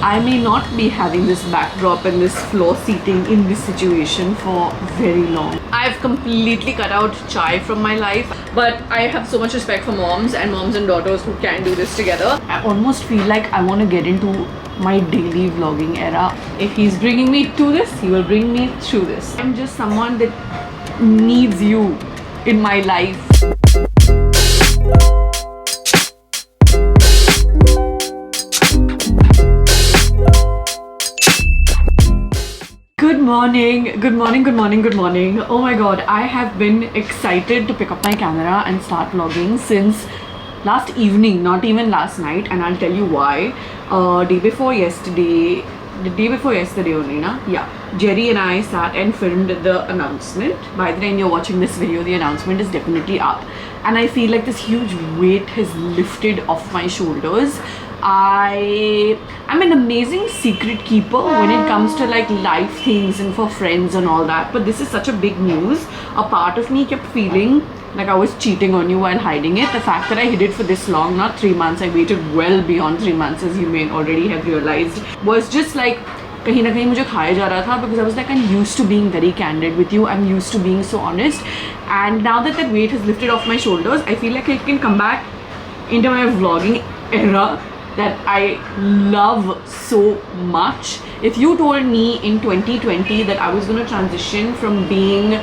I may not be having this backdrop and this floor seating in this situation for very long. I've completely cut out chai from my life, but I have so much respect for moms and daughters who can do this together. I almost feel like I want to get into my daily vlogging era. If he's bringing me to this, he will bring me through this. I'm just someone that needs you in my life. Good morning. Oh my god, I have been excited to pick up my camera and start vlogging since last evening, not even last night, and I'll tell you why. The day before yesterday only, na? Yeah. Jerry and I sat and filmed the announcement. By the time you're watching this video, the announcement is definitely up. And I feel like this huge weight has lifted off my shoulders. I'm an amazing secret keeper when it comes to like life things and for friends and all that, but this is such a big news. A part of me kept feeling like I was cheating on you while hiding it. The fact that I hid it for this long, not 3 months, I waited well beyond 3 months, as you may already have realized, was just like कहीं ना कहीं मुझे खाया जा रहा था, because I was like, I'm used to being very candid with you, I'm used to being so honest, and now that that weight has lifted off my shoulders, I feel like I can come back into my vlogging era that I love so much. If you told me in 2020 that I was going to transition from being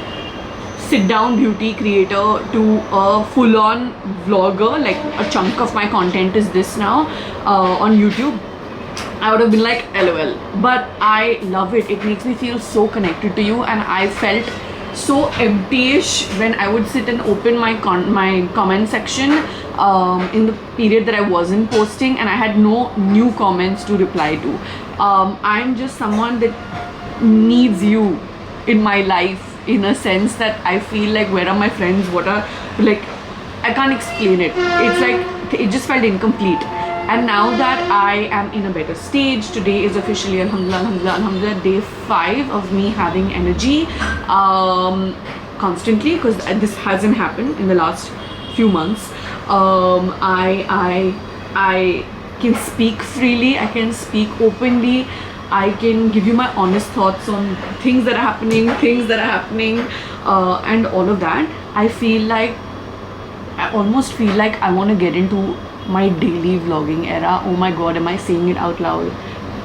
sit down beauty creator to a full-on vlogger, like a chunk of my content is this now on YouTube, I would have been like LOL. But I love it. It makes me feel so connected to you, and I felt so empty-ish when I would sit and open my comment section in the period that I wasn't posting, and I had no new comments to reply to. I'm just someone that needs you in my life, in a sense that I feel like, where are my friends, what are, like, I can't explain it. It's like, it just felt incomplete. And now that I am in a better stage, today is officially, alhamdulillah, day 5 of me having energy constantly, because this hasn't happened in the last few months. I can speak freely, I can speak openly, I can give you my honest thoughts on things that are happening, and all of that. I almost feel like I want to get into my daily vlogging era. Oh my god, am I saying it out loud?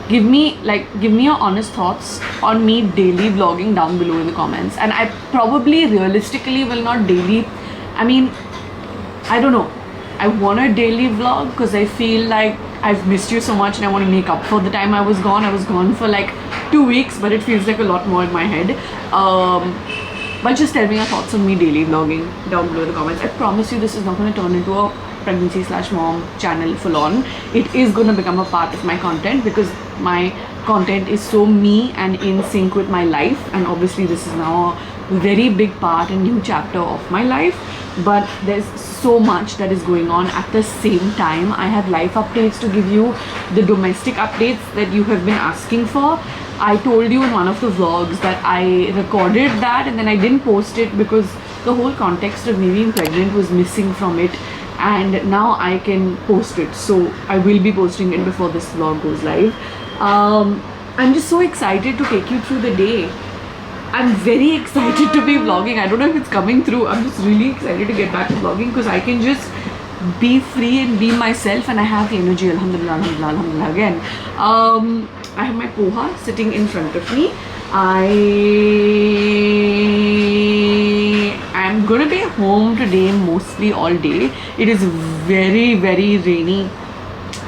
Give me your honest thoughts on me daily vlogging down below in the comments. And I probably realistically will not daily, I mean, I don't know, I want a daily vlog because I feel like I've missed you so much and I want to make up for the time I was gone. I was gone for like 2 weeks, but it feels like a lot more in my head. But just tell me your thoughts on me daily vlogging down below in the comments. I promise you this is not going to turn into a pregnancy/mom channel full on. It is going to become a part of my content, because my content is so me and in sync with my life, and obviously this is now a very big part and new chapter of my life. But there's so much that is going on at the same time. I have life updates to give you, the domestic updates that you have been asking for. I told you in one of the vlogs that I recorded that and then I didn't post it because the whole context of me being pregnant was missing from it, and now I can post it. So I will be posting it before this vlog goes live. I'm just so excited to take you through the day. I'm very excited to be vlogging. I don't know if it's coming through. I'm just really excited to get back to vlogging because I can just be free and be myself, and I have the energy. Alhamdulillah again. I have my poha sitting in front of me. I am gonna be home today mostly all day. It is very, very rainy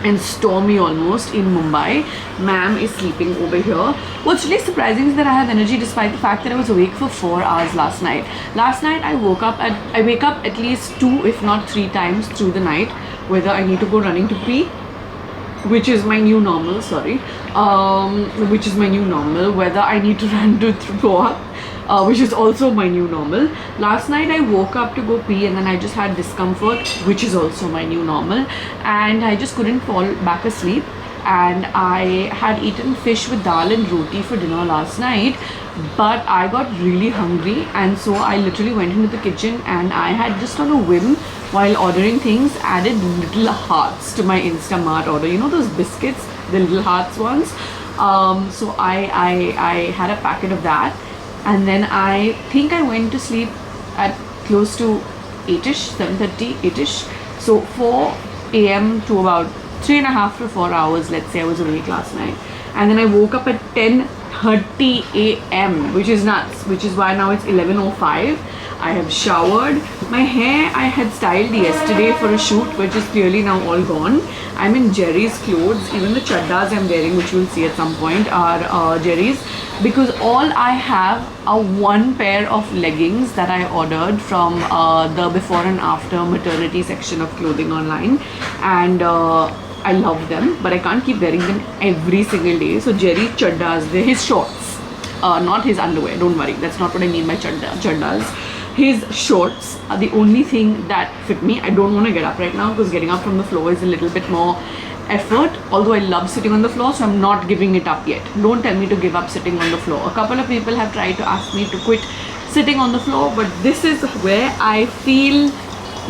and stormy almost in Mumbai. Ma'am is sleeping over here. What's really surprising is that I have energy despite the fact that I was awake for 4 hours last night. Last night I wake up at least 2 if not 3 times through the night, whether I need to go running to pee, which is my new normal, whether I need to run to throw up, which is also my new normal. Last night I woke up to go pee and then I just had discomfort, which is also my new normal, and I just couldn't fall back asleep. And I had eaten fish with dal and roti for dinner last night, but I got really hungry, and so I literally went into the kitchen and I had just on a whim, while ordering things, added little hearts to my Instamart order. You know those biscuits the little hearts ones. So I had a packet of that, and then I think I went to sleep at close to 8ish, 7:30, 8ish. So 4 a.m. to about 3.5 to 4 hours, let's say, I was awake last night. And then I woke up at 10:30 a.m., which is nuts, which is why now it's 11:05. I have showered. My hair I had styled yesterday for a shoot, which is clearly now all gone. I'm in Jerry's clothes. Even the chaddas I'm wearing, which you'll see at some point, are Jerry's, because all I have are one pair of leggings that I ordered from the before and after maternity section of clothing online, and I love them, but I can't keep wearing them every single day. So Jerry chaddas, they're his shorts, not his underwear. Don't worry, that's not what I mean by chaddas. His shorts are the only thing that fit me. I don't want to get up right now because getting up from the floor is a little bit more effort, although I love sitting on the floor, so I'm not giving it up yet. Don't tell me to give up sitting on the floor. A couple of people have tried to ask me to quit sitting on the floor, but this is where I feel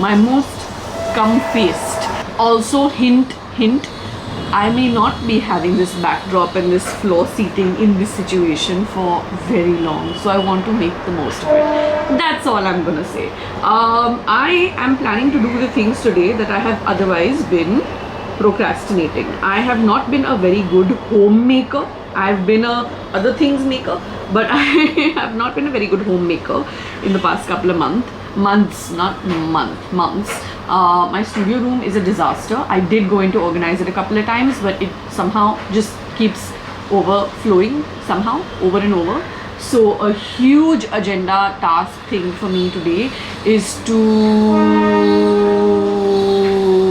my most comfiest. Also, hint, I may not be having this backdrop and this floor seating in this situation for very long, so I want to make the most of it. That's all I'm gonna say. I am planning to do the things today that I have otherwise been procrastinating. I have not been a very good homemaker. I've been a other things maker, but I have not been a very good homemaker in the past couple of months. My studio room is a disaster. I did go in to organize it a couple of times, but it somehow just keeps overflowing somehow over and over. So a huge agenda task thing for me today is to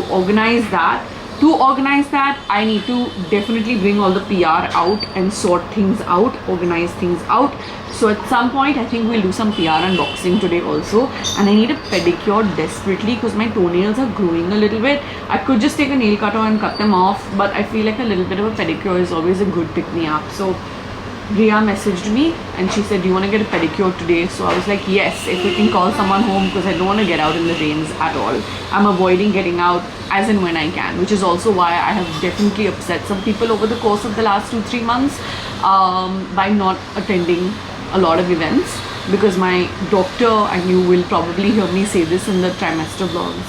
organize that. To organize that, I need to definitely bring all the PR out and sort things out, organize things out. So at some point, I think we'll do some PR unboxing today also. And I need a pedicure desperately because my toenails are growing a little bit. I could just take a nail cutter and cut them off, but I feel like a little bit of a pedicure is always a good pick-me-up. So Ria messaged me and she said, do you want to get a pedicure today? So I was like, yes, if we can call someone home, because I don't want to get out in the rains at all. I'm avoiding getting out as and when I can, which is also why I have definitely upset some people over the course of the last 2-3 months by not attending a lot of events, because my doctor, and you will probably hear me say this in the trimester vlogs,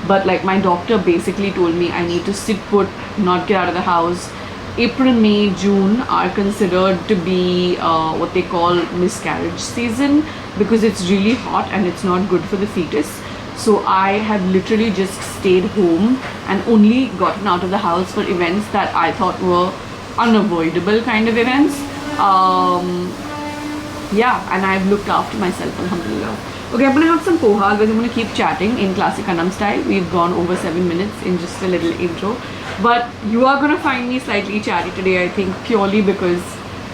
but like my doctor basically told me I need to sit put, not get out of the house. April, May, June are considered to be what they call miscarriage season, because it's really hot and it's not good for the fetus. So I have literally just stayed home and only gotten out of the house for events that I thought were unavoidable kind of events. Yeah, and I've looked after myself, alhamdulillah. Okay, I'm gonna have some poha, otherwise I'm gonna keep chatting in classic Anam style. We've gone over 7 minutes in just a little intro. But you are gonna find me slightly chatty today, I think, purely because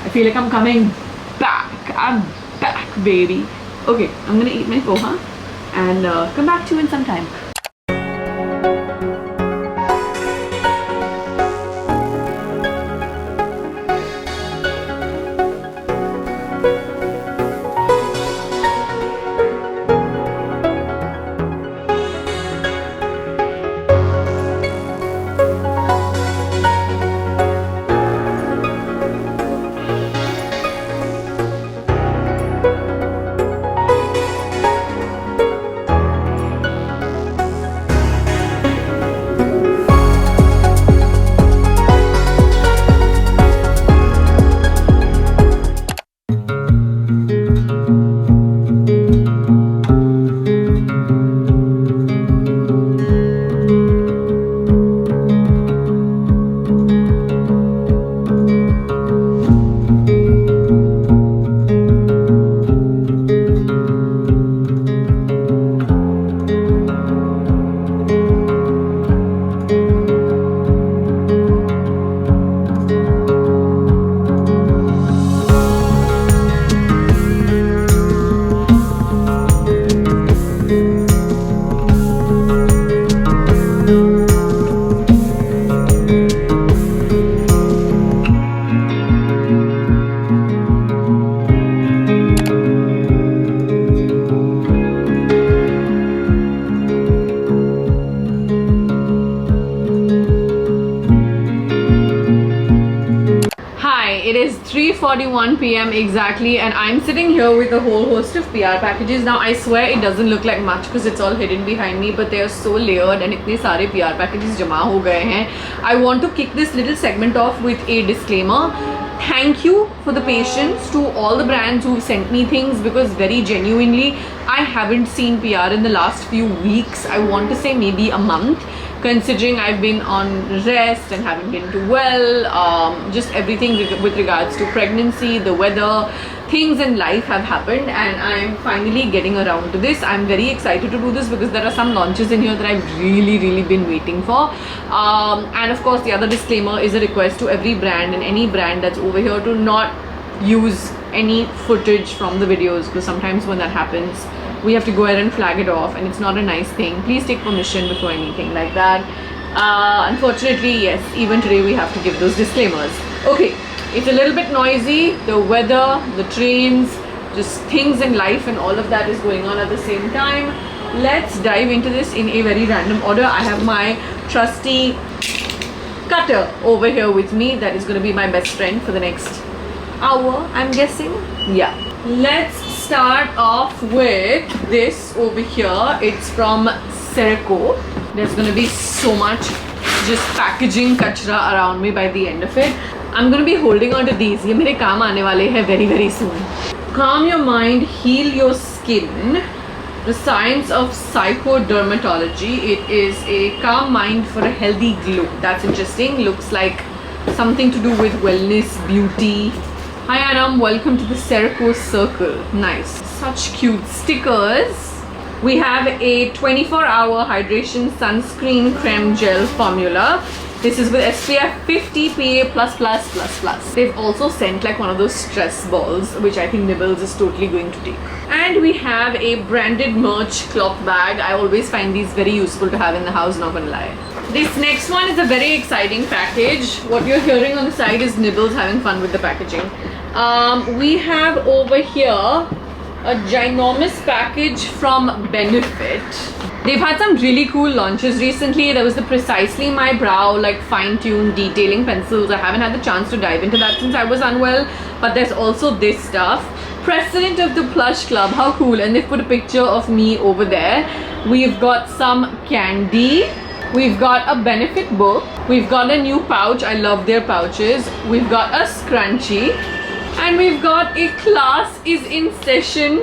I feel like I'm coming back. I'm back, baby. Okay, I'm gonna eat my poha and come back to you in some time. It is 3:41 p.m. exactly, and I'm sitting here with a whole host of PR packages. Now I swear it doesn't look like much because it's all hidden behind me, but they are so layered and itne sare PR packages jama ho gaye hain. I want to kick this little segment off with a disclaimer. Thank you for the patience to all the brands who sent me things, because very genuinely I haven't seen PR in the last few weeks. I want to say maybe a month, considering I've been on rest and haven't been too well, just everything with regards to pregnancy, the weather, things in life have happened, and I'm finally getting around to this. I'm very excited to do this because there are some launches in here that I've really been waiting for, and of course the other disclaimer is a request to every brand and any brand that's over here to not use any footage from the videos, because sometimes when that happens we have to go ahead and flag it off, and it's not a nice thing. Please take permission before anything like that. Unfortunately, yes, even today we have to give those disclaimers. Okay, it's a little bit noisy, the weather, the trains, just things in life, and all of that is going on at the same time. Let's dive into this in a very random order. I have my trusty cutter over here with me that is going to be my best friend for the next hour, I'm guessing. Yeah. Let's start off with this over here. It's from Serco. There's going to be so much just packaging kachra around me by the end of it. I'm going to be holding on to these. Ye mere kaam aane wale hai very soon. Calm your mind, heal your skin. The science of psychodermatology. It is a calm mind for a healthy glow. That's interesting. Looks like something to do with wellness, beauty. Hi Aram, welcome to the Serco Circle. Nice. Such cute stickers. We have a 24-hour hydration sunscreen creme gel formula. This is with SPF 50 PA++++. They've also sent like one of those stress balls, which I think Nibbles is totally going to take. And we have a branded merch cloth bag. I always find these very useful to have in the house, not gonna lie. This next one is a very exciting package. What you're hearing on the side is Nibbles having fun with the packaging. We have over here a ginormous package from Benefit. They've had some really cool launches recently. There was the Precisely My Brow, like fine-tuned detailing pencils. I haven't had the chance to dive into that since I was unwell, but there's also this stuff. President of the Plush Club, how cool. And they've put a picture of me over there. We've got some candy. We've got a Benefit book. We've got a new pouch. I love their pouches. We've got a scrunchie. And we've got a class is in session,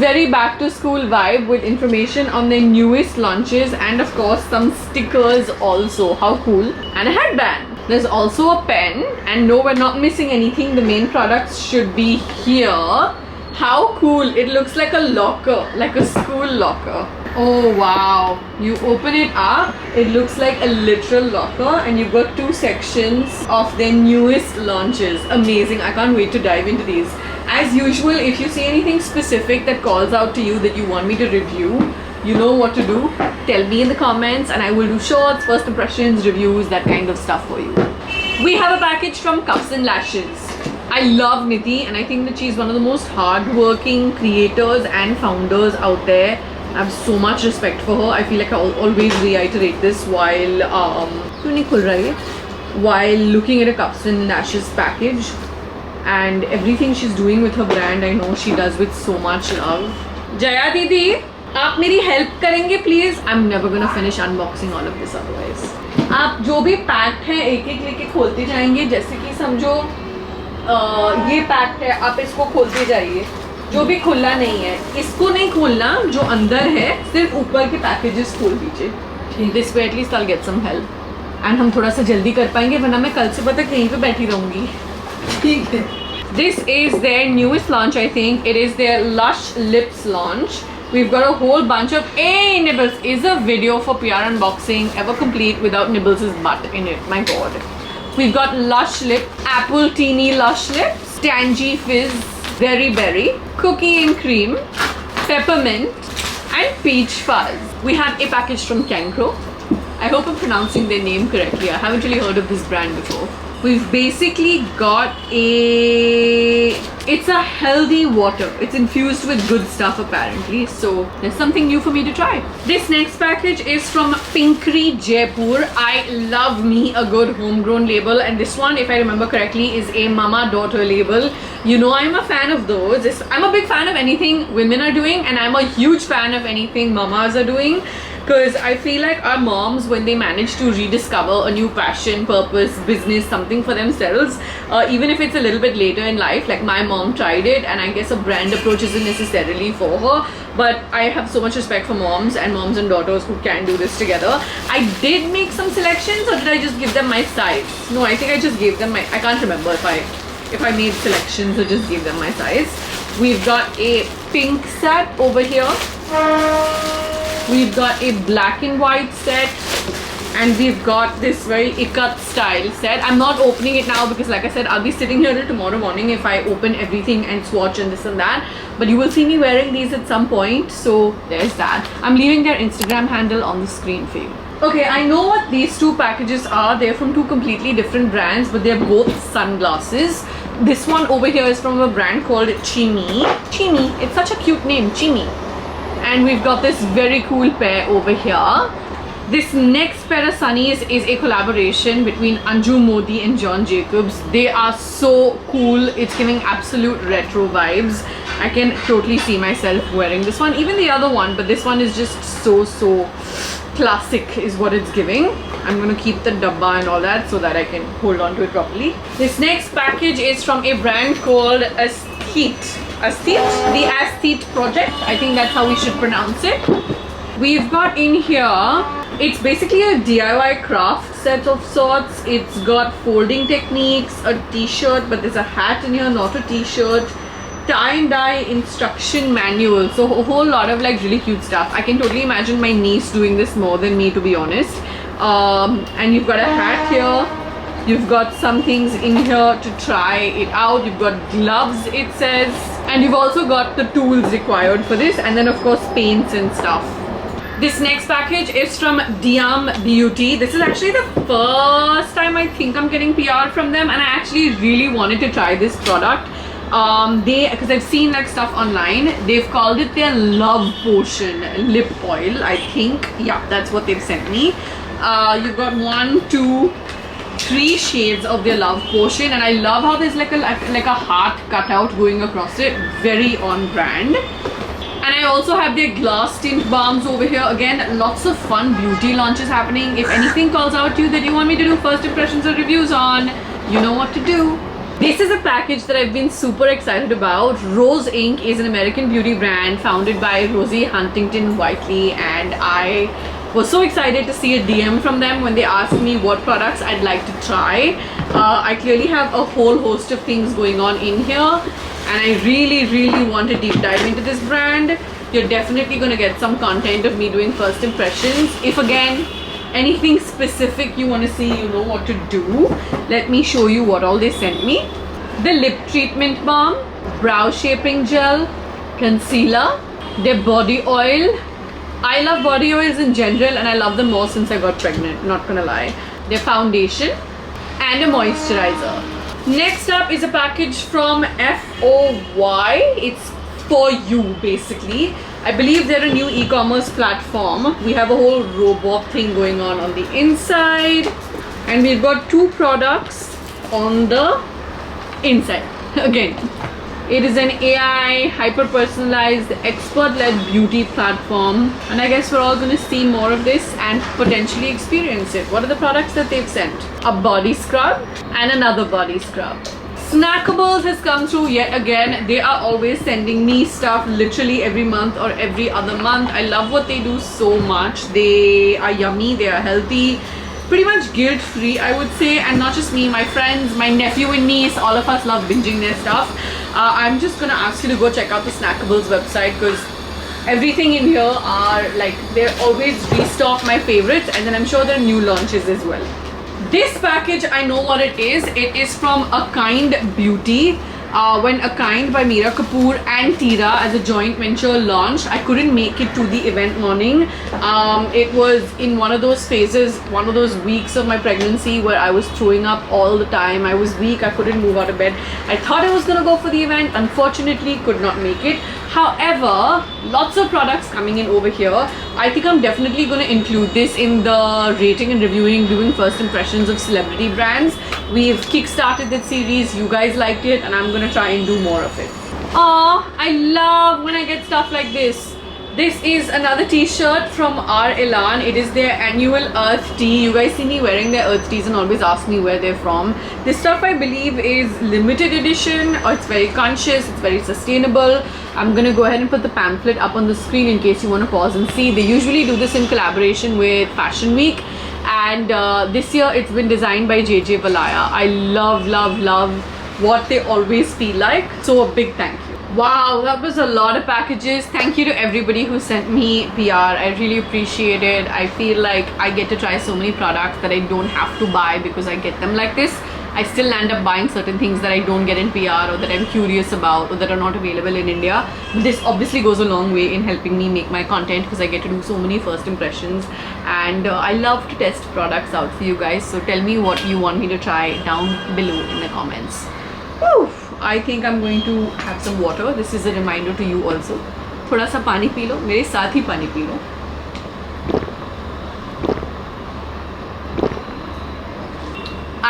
very back to school vibe with information on their newest launches, and of course some stickers also. How cool. And a headband. There's also a pen, and no, we're not missing anything. The main products should be here. How cool. It looks like a locker, like a school locker. Oh wow, you open it up, it looks like a literal locker, and you've got two sections of their newest launches. Amazing. I can't wait to dive into these. As usual, if you see anything specific that calls out to you that you want me to review, you know what to do. Tell me in the comments and I will do shorts, first impressions, reviews, that kind of stuff for you. We have a package from Cuffs and Lashes. I love Nidhi, and I think that she's one of the most hardworking creators and founders out there. I have so much respect for her. I feel like I always reiterate this while looking at a Cuffs and Lashes package, and everything she's doing with her brand, I know she does with so much love. Jaya Didi, आप मेरी help करेंगे please? I'm never gonna finish unboxing all of this otherwise. आप जो भी packed है एक एक लेके खोलते जाएंगे, जैसे कि समझो ये पैक्ड है, आप इसको खोलते जाइए. जो भी खुला नहीं है इसको नहीं खोलना, जो अंदर है सिर्फ ऊपर के पैकेजेस खोल दीजिए. This way at least I get some help, and हम थोड़ा सा जल्दी कर पाएंगे, वरना मैं कल से पता यहीं पे बैठी रहूंगी. ठीक है. This is their newest launch, I think. It is their Lush Lips launch. We've got a whole bunch of... Hey, Nibbles! Is a video for PR unboxing ever complete without Nibbles' butt in it? My god. We've got Lush Lip, Apple Teeny Lush Lips, Tangy Fizz, Berry Berry, Cookie and Cream, Peppermint, and Peach Fuzz. We have a package from Cancro. I hope I'm pronouncing their name correctly. I haven't really heard of this brand before. We've basically got it's a healthy water. It's infused with good stuff apparently. So there's something new for me to try. This next package is from Pinkri Jaipur. I love me a good homegrown label, and this one, if I remember correctly, is a mama-daughter label. You know I'm a fan of those. I'm a big fan of anything women are doing, and I'm a huge fan of anything mamas are doing. Because I feel like our moms, when they manage to rediscover a new passion, purpose, business, something for themselves, even if it's a little bit later in life, like my mom tried it, and I guess a brand approach isn't necessarily for her, but I have so much respect for moms and daughters who can do this together. I did make some selections, or did I just give them my size? No, I think I just gave them I can't remember if I made selections or just gave them my size. We've got a pink set over here. We've got a black and white set, and we've got this very ikat style set. I'm not opening it now because, like I said, I'll be sitting here till tomorrow morning if I open everything and swatch and this and that. But you will see me wearing these at some point, so there's that. I'm leaving their Instagram handle on the screen for you. Okay, I know what these two packages are. They're from two completely different brands, but they're both sunglasses. This one over here is from a brand called Chimi. Chimi, it's such a cute name, Chimi. And we've got this very cool pair over here. This next pair of sunnies is a collaboration between Anju Modi and John Jacobs. They are so cool. It's giving absolute retro vibes. I can totally see myself wearing this one. Even the other one, but this one is just so classic is what it's giving. I'm going to keep the dabba and all that so that I can hold on to it properly. This next package is from a brand called Aesthete. The Aesthete Project. I think that's how we should pronounce it. We've got in here, it's basically a DIY craft set of sorts. It's got folding techniques, a t-shirt, but there's a hat in here, not a t-shirt, tie and dye instruction manual. So a whole lot of like really cute stuff. I can totally imagine my niece doing this more than me, to be honest. And you've got a hat here. You've got some things in here to try it out. You've got gloves, it says. And you've also got the tools required for this. And then of course paints and stuff. This next package is from Diam Beauty. This is actually the first time I think I'm getting PR from them. And I actually really wanted to try this product. Because I've seen like stuff online. They've called it their Love Potion Lip Oil, I think. Yeah, that's what they've sent me. You've got 1, 2, 3 shades of their Love Potion, and I love how there's like a heart cutout going across it. Very on brand. And I also have their glass tint balms over here. Again, lots of fun beauty launches happening. If anything calls out to you that you want me to do first impressions or reviews on, you know what to do. This is a package that I've been super excited about. Rose Inc. is an American beauty brand founded by Rosie Huntington Whiteley, and I was so excited to see a DM from them when they asked me what products I'd like to try. I clearly have a whole host of things going on in here, and I really want to deep dive into this brand. You're definitely going to get some content of me doing first impressions. If again, anything specific you want to see, you know what to do. Let me show you what all they sent me. The lip treatment balm, brow shaping gel, concealer, their body oil. I love body oils in general, and I love them more since I got pregnant, not gonna lie. Their foundation and a moisturizer. Next up is a package from FOY. It's for you basically. I believe they're a new e-commerce platform. We have a whole robot thing going on the inside, and we've got 2 products on the inside. Again, it is an AI hyper-personalized expert-led beauty platform, and I guess we're all going to see more of this and potentially experience it. What are the products that they've sent? A body scrub and another body scrub. Snackables has come through yet again. They are always sending me stuff literally every month or every other month. I love what they do so much. They are yummy, they are healthy, pretty much guilt-free, I would say. And not just me, my friends, my nephew and niece, all of us love binging their stuff. I'm just gonna ask you to go check out the Snackables website, because everything in here are like, they're always restock my favorites, and then I'm sure there are new launches as well. This package, I know what it is. It is from A Kind Beauty. when A Kind by Meera Kapoor and Tira as a joint venture launched. I couldn't make it to the event morning. It was in one of those phases, one of those weeks of my pregnancy where I was throwing up all the time. I was weak, I couldn't move out of bed. I thought I was gonna go for the event, unfortunately could not make it. However, lots of products coming in over here. I think I'm definitely going to include this in the rating and reviewing, doing first impressions of celebrity brands. We've kickstarted that series, you guys liked it, and I'm going to try and do more of it. I love when I get stuff like this. This is another t-shirt from R. Elan. It is their annual Earth Tea. You guys see me wearing their Earth Teas and always ask me where they're from. This stuff I believe is limited edition, or it's very conscious, it's very sustainable. I'm gonna go ahead and put the pamphlet up on the screen in case you want to pause and see. They usually do this in collaboration with Fashion Week, and this year it's been designed by JJ Valaya. I love what they always feel like, so a big thank you. Wow, that was a lot of packages. Thank you to everybody who sent me PR. I really appreciate it. I feel like I get to try so many products that I don't have to buy because I get them like this. I still end up buying certain things that I don't get in PR or that I'm curious about or that are not available in India. This obviously goes a long way in helping me make my content because I get to do so many first impressions, and I love to test products out for you guys. So tell me what you want me to try down below in the comments. Woo! I think I'm going to have some water. This is a reminder to you also. थोड़ा सा पानी P low, मेरे साथ ही पानी P low.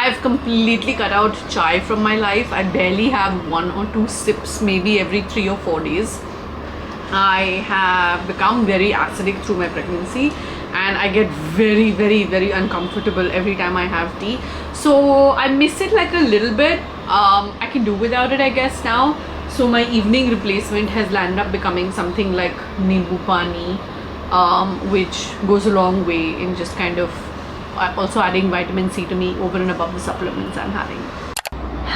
I've completely cut out chai from my life. I barely have 1 or 2 sips maybe every 3 or 4 days. I have become very acidic through my pregnancy, and I get very uncomfortable every time I have tea. So I miss it like a little bit. I can do without it, I guess, now. So my evening replacement has landed up becoming something like Nimbu Pani, which goes a long way in just kind of also adding vitamin C to me over and above the supplements I'm having.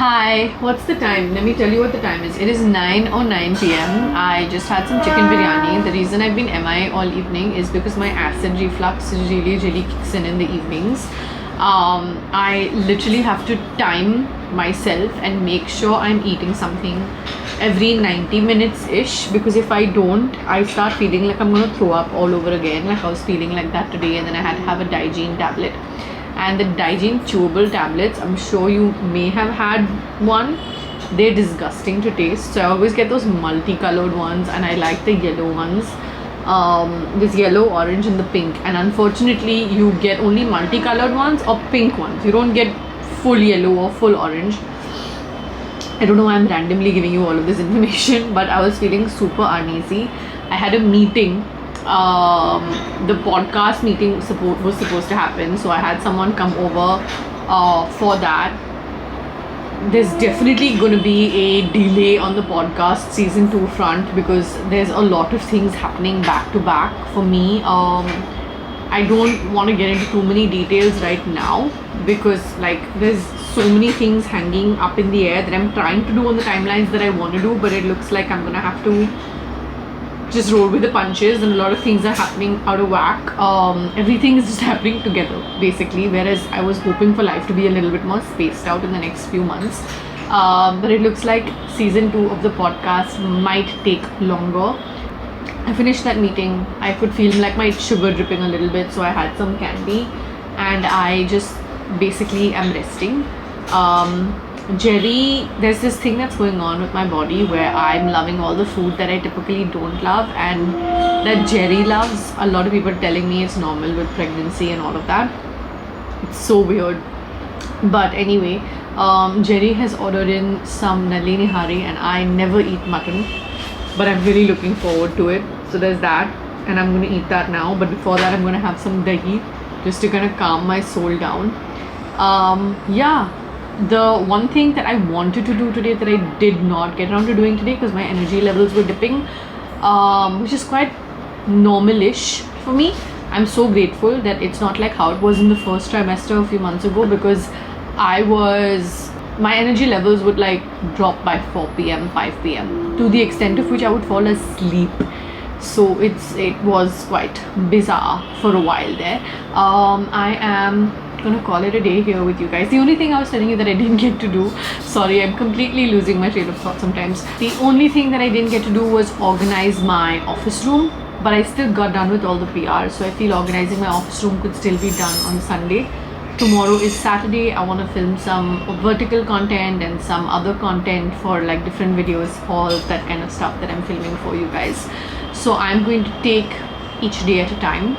Hi, what's the time? Let me tell you what the time is. It is 9:09 p.m. I just had some chicken biryani. The reason I've been MIA all evening is because my acid reflux really kicks in the evenings. I literally have to time myself and make sure I'm eating something every 90 minutes ish, because if I don't, I start feeling like I'm gonna throw up all over again, like I was feeling like that today. And then I had to have a Digene tablet, and the Digene chewable tablets, I'm sure you may have had one. They're disgusting to taste, so I always get those multicolored ones, and I like the yellow ones. This yellow, orange and the pink, and unfortunately you get only multicolored ones or pink ones. You don't get full yellow or full orange. I don't know why I'm randomly giving you all of this information, but I was feeling super uneasy. I had a meeting, the podcast meeting was supposed to happen, so I had someone come over for that. There's definitely going to be a delay on the podcast season 2 front because there's a lot of things happening back to back for me. I don't want to get into too many details right now because like there's so many things hanging up in the air that I'm trying to do on the timelines that I want to do, but it looks like I'm gonna have to just roll with the punches, and a lot of things are happening out of whack. Everything is just happening together basically, whereas I was hoping for life to be a little bit more spaced out in the next few months, but it looks like season 2 of the podcast might take longer. I finished that meeting. I could feel like my sugar dripping a little bit, so I had some candy and I just basically am resting. Jerry, there's this thing that's going on with my body where I'm loving all the food that I typically don't love, and that Jerry loves. A lot of people are telling me it's normal with pregnancy and all of that. It's so weird. But anyway, Jerry has ordered in some Nalli Nihari, and I never eat mutton, but I'm really looking forward to it. So there's that, and I'm going to eat that now. But before that, I'm going to have some dahi just to kind of calm my soul down. Yeah. The one thing that I wanted to do today that I did not get around to doing today because my energy levels were dipping, which is quite normal-ish for me. I'm so grateful that it's not like how it was in the first trimester a few months ago, because my energy levels would like drop by 4 p.m, 5 p.m, to the extent of which I would fall asleep. So it was quite bizarre for a while there. I am gonna call it a day here with you guys. The only thing I was telling you that I didn't get to do, sorry, I'm completely losing my train of thought sometimes. The only thing that I didn't get to do was organize my office room, but I still got done with all the PR, so I feel organizing my office room could still be done on Sunday. Tomorrow is Saturday. I want to film some vertical content and some other content for like different videos, hauls, that kind of stuff that I'm filming for you guys. So I'm going to take each day at a time,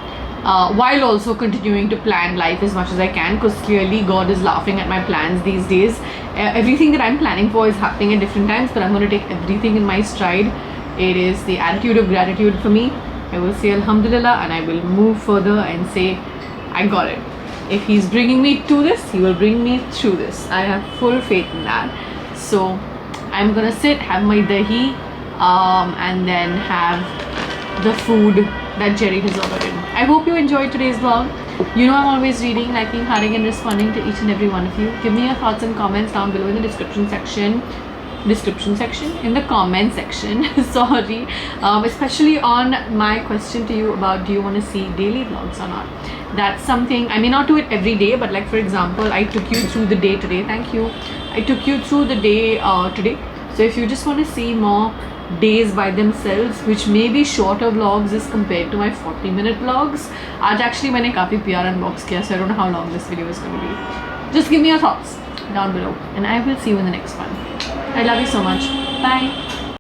while also continuing to plan life as much as I can, because clearly God is laughing at my plans these days. Everything that I'm planning for is happening at different times, but I'm going to take everything in my stride. It is the attitude of gratitude for me. I will say Alhamdulillah, and I will move further and say I got it. If he's bringing me to this, he will bring me through this. I have full faith in that. So I'm gonna sit, have my dahi, and then have the food that Jerry has ordered in. I hope you enjoyed today's vlog. You know I'm always reading, liking, hearting, and responding to each and every one of you. Give me your thoughts and comments down below in the description section, in the comment section, sorry, especially on my question to you about do you want to see daily vlogs or not. That's something I may not do it every day, but like for example, I took you through the day today. Thank you. I took you through the day today. So if you just want to see more days by themselves, which may be shorter vlogs as compared to my 40-minute vlogs, आज actually मैंने काफी PR unbox किया, so I don't know how long this video is going to be. Just give me your thoughts down below, and I will see you in the next one. I love you so much. Bye.